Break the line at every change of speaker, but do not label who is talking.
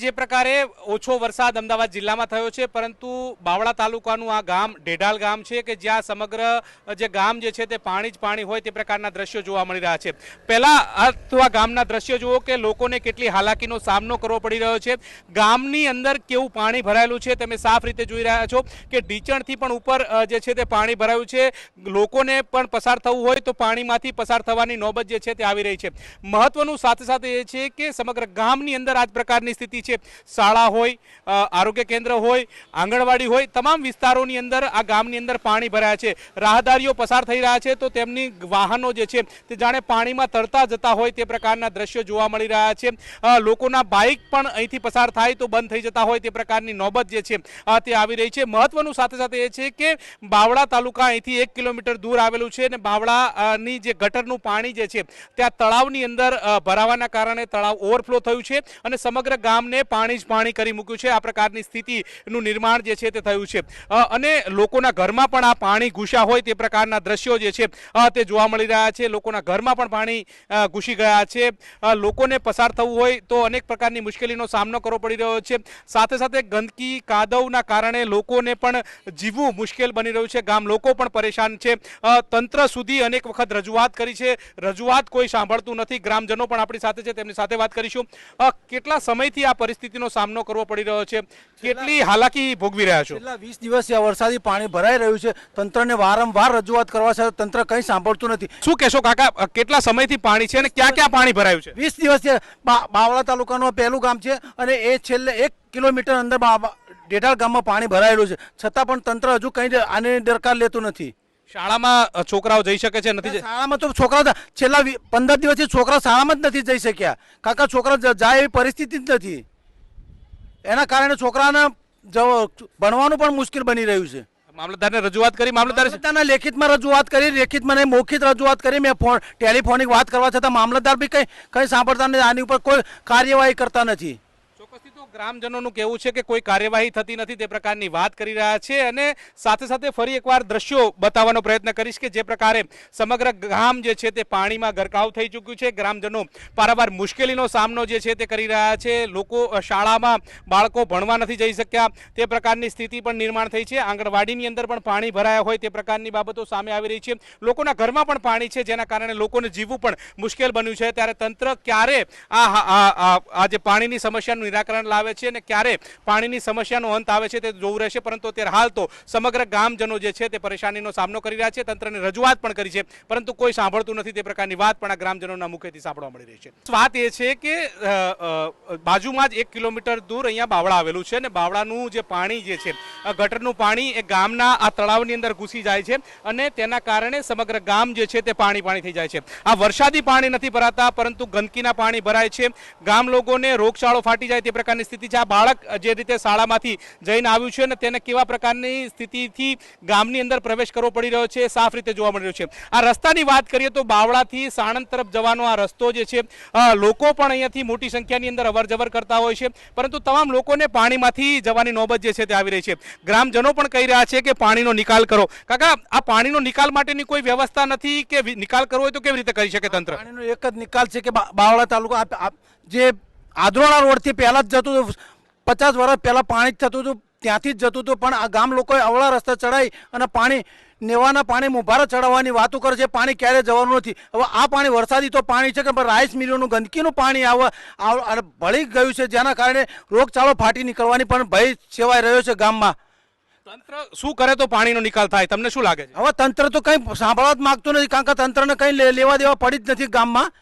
જે પ્રકારે ઓછો વરસાદ અમદાવાદ જિલ્લામાં થયો છે, પરંતુ બાવળા તાલુકાનું આ ગામ ઢેઢાલ ગામ છે કે જ્યાં સમગ્ર જે ગામ જે છે તે પાણી જ પાણી હોય તે પ્રકારના દ્રશ્યો જોવા મળી રહ્યા છે। પહેલા તો આ ગામના દ્રશ્યો જુઓ કે લોકોને કેટલી હાલાકીનો સામનો કરવો પડી રહ્યો છે। ગામની અંદર કેવું પાણી ભરાયેલું છે તમે સાફ રીતે જોઈ રહ્યા છો કે ઢીચણથી પણ ઉપર જે છે તે પાણી ભરાયું છે। લોકોને પણ પસાર થવું હોય તો પાણીમાંથી પસાર થવાની નોબત જે છે તે આવી રહી છે। મહત્વનું સાથે સાથે એ છે કે સમગ્ર ગામની અંદર આ જ પ્રકારની સ્થિતિ છે। શાળા હોય, આરોગ્ય કેન્દ્ર હોય, આંગણવાડી હોય, તમામ વિસ્તારોની અંદર આ ગામની અંદર પાણી ભરાયા છે। રાહદારીઓ પસાર થઈ રહ્યા છે તો તેમની વાહનો જે છે તે જાણે પાણીમાં તરતા જતા હોય તે પ્રકારના દ્રશ્યો જોવા મળી રહ્યા છે। લોકોના બાઇક પણ અહીંથી પસાર થાય તો બંધ થઈ જતા હોય તે પ્રકારની નોબત જે છે તે આવી રહી છે। મહત્વનું સાથે સાથે એ છે કે બાવળા તાલુકા અહીંથી 1 કિલોમીટર દૂર આવેલું છે અને બાવળાની જે ગટરનું પાણી જે છે ત્યાં તળાવની અંદર ભરાવાના કારણે તળાવ ઓવરફ્લો થયું છે અને સમગ્ર ગામને પાણી જ પાણી કરી મૂક્યું છે। આ પ્રકારની સ્થિતિનું નિર્માણ જે છે તે થયું છે અને લોકોના ઘરમાં પણ આ પાણી ઘૂસ્યા હોય તે પ્રકારના દ્રશ્યો જે છે તે જોવા મળી રહ્યા છે। લોકોના ઘરમાં પણ પાણી ઘૂસી ગયા છે। લોકોને પસાર થવું હોય તો અનેક પ્રકારની મુશ્કેલીનો સામનો કરવો પડી રહ્યો છે। સાથે સાથે ગંદકી કાદવના કારણે લોકોને પણ જીવવું મુશ્કેલ બની રહ્યું છે। ગામ લોકો પણ પરેશાન છે। તંત્ર સુધી અનેક વખત રજૂઆત કરી છે, રજૂઆત કોઈ સાંભળતું નથી। ગ્રામજનો પણ આપણી સાથે છે, તેમની સાથે વાત કરીશું। કેટલા સમયથી આ પરિસ્થિતિનો સામનો કરવો પડી રહ્યો છે, કેટલી હાલાકી ભોગવી રહ્યા છો?
છેલ્લા 20 દિવસથી આ વરસાદી પાણી ભરાઈ રહ્યું છે। તંત્રને વારંવાર રજૂઆત કરવા છતાં તંત્ર કંઈ સાંભળતું નથી।
શું કહેશો કાકા, કેટલા સમયથી પાણી છે અને ક્યાં ક્યાં પાણી ભરાયું છે?
20 દિવસથી બાવળા તાલુકાનું પહેલું ગામ છે અને એ છેલ્લે 1 કિલોમીટર અંદર ઢેઢાલ ગામમાં પાણી ભરાયેલું છે, છતાં પણ તંત્ર હજુ કંઈ આની દરકાર લેતું નથી।
શાળામાં છોકરાઓ જઈ શકે છે? નથી
શાળામાં તો છોકરા છેલ્લા 15 દિવસથી છોકરા શાળામાં જ નથી જઈ શક્યા, કાકા છોકરા જાય એવી પરિસ્થિતિ જ નથી। એના કારણે છોકરાને ભણવાનું પણ મુશ્કેલ બની રહ્યું છે।
મામલતદારને રજૂઆત કરી?
મામલતદારને લેખિતમાં રજૂઆત કરી, લેખિતમાં નહીં મૌખિક રજૂઆત કરી। મેં ટેલિફોનિક વાત કરવા છતાં મામલતદાર બી કંઈ સાંભળતા નથી, આની ઉપર કોઈ કાર્યવાહી કરતા નથી।
ચોક્કસથી તો ગ્રામજનોનું કહેવું છે કે કોઈ કાર્યવાહી થતી નથી તે પ્રકારની વાત કરી રહ્યા છે અને સાથે સાથે ફરી એકવાર દ્રશ્યો બતાવવાનો પ્રયત્ન કરીશ કે જે પ્રકારે સમગ્ર ગામ જે છે તે પાણીમાં ગરકાવ થઈ ચૂક્યું છે। ગ્રામજનો પારાવાર મુશ્કેલીનો સામનો જે છે તે કરી રહ્યા છે। લોકો શાળામાં બાળકો ભણવા નથી જઈ શક્યા તે પ્રકારની સ્થિતિ પણ નિર્માણ થઈ છે। આંગણવાડીની અંદર પણ પાણી ભરાયા હોય તે પ્રકારની બાબતો સામે આવી રહી છે। લોકોના ઘરમાં પણ પાણી છે જેના કારણે લોકોને જીવવું પણ મુશ્કેલ બન્યું છે। ત્યારે તંત્ર ક્યારે આ જે પાણીની સમસ્યાનું નિરાકરણ લાવે છે અને ક્યારે પાણીની સમસ્યાનો અંત આવે છે તે જોવું રહેશે, પરંતુ અત્યારે હાલ તો સમગ્ર ગામજનો જે છે તે પરેશાનીનો સામનો કરી રહ્યા છે। તંત્રને રજૂઆત પણ કરી છે પરંતુ કોઈ સાંભળતું નથી તે પ્રકારની વાત પણ આ ગ્રામજનોના મુખેથી સાંભળવા મળી રહી છે। વાત એ છે કે બાજુમાં જ 1 કિલોમીટર દૂર અહીંયા બાવળા આવેલું છે અને બાવળાનું જે પાણી જે છે ગટરનું પાણી એ ગામના આ તળાવની અંદર ઘૂસી જાય છે અને તેના કારણે સમગ્ર ગામ જે છે તે પાણી પાણી થઈ જાય છે। આ વરસાદી પાણી નથી ભરાતા પરંતુ ગંદકીના પાણી ભરાય છે। ગામ લોકોને રોગચાળો ફાટી જાય તે પ્રકારની સ્થિતિ છે। આ બાળક જે રીતે શાળામાંથી જઈને આવ્યું છે અને તેને કેવા પ્રકારની સ્થિતિથી ગામની અંદર પ્રવેશ કરવો પડી રહ્યો છે સાફ રીતે જોવા મળી રહ્યો છે। આ રસ્તાની વાત કરીએ તો બાવળાથી સાણંદ તરફ જવાનો આ રસ્તો જે છે લોકો પણ અહીંયાથી મોટી સંખ્યાની અંદર અવરજવર કરતા હોય છે, પરંતુ તમામ લોકોને પાણીમાંથી જવાની નોબત જે છે તે આવી રહી છે। ગ્રામજનો પણ કહી રહ્યા છે કે પાણીનો નિકાલ કરો। કાકા, આ પાણીનો નિકાલ માટેની કોઈ વ્યવસ્થા નથી કે નિકાલ કરવો હોય તો કેવી રીતે કરી શકે તંત્ર?
પાણીનો એક જ નિકાલ છે કે બાવળા તાલુકા જે આદરોડા રોડથી પહેલાં જ જતું હતું, 50 વર્ષ પહેલાં પાણી જ થતું હતું, ત્યાંથી જ જતું હતું, પણ આ ગામ લોકોએ અવળા રસ્તા ચડાવી અને પાણી નેવાના પાણી મુભારા ચડાવવાની વાતો કરે છે। પાણી ક્યારે જવાનું નથી। હવે આ પાણી વરસાદી તો પાણી છે કે રાઈસ મિલોનું ગંદકીનું પાણી ભળી ગયું છે, જેના કારણે રોગચાળો ફાટી નીકળવાની પણ ભય સેવાઈ રહ્યો છે ગામમાં।
તંત્ર શું કરે તો પાણીનો નિકાલ થાય, તમને શું લાગે છે?
હવે તંત્ર તો કંઈ સાંભળવા જ માગતું નથી, કારણ કે તંત્રને કંઈ લેવા દેવા પડી જ નથી ગામમાં।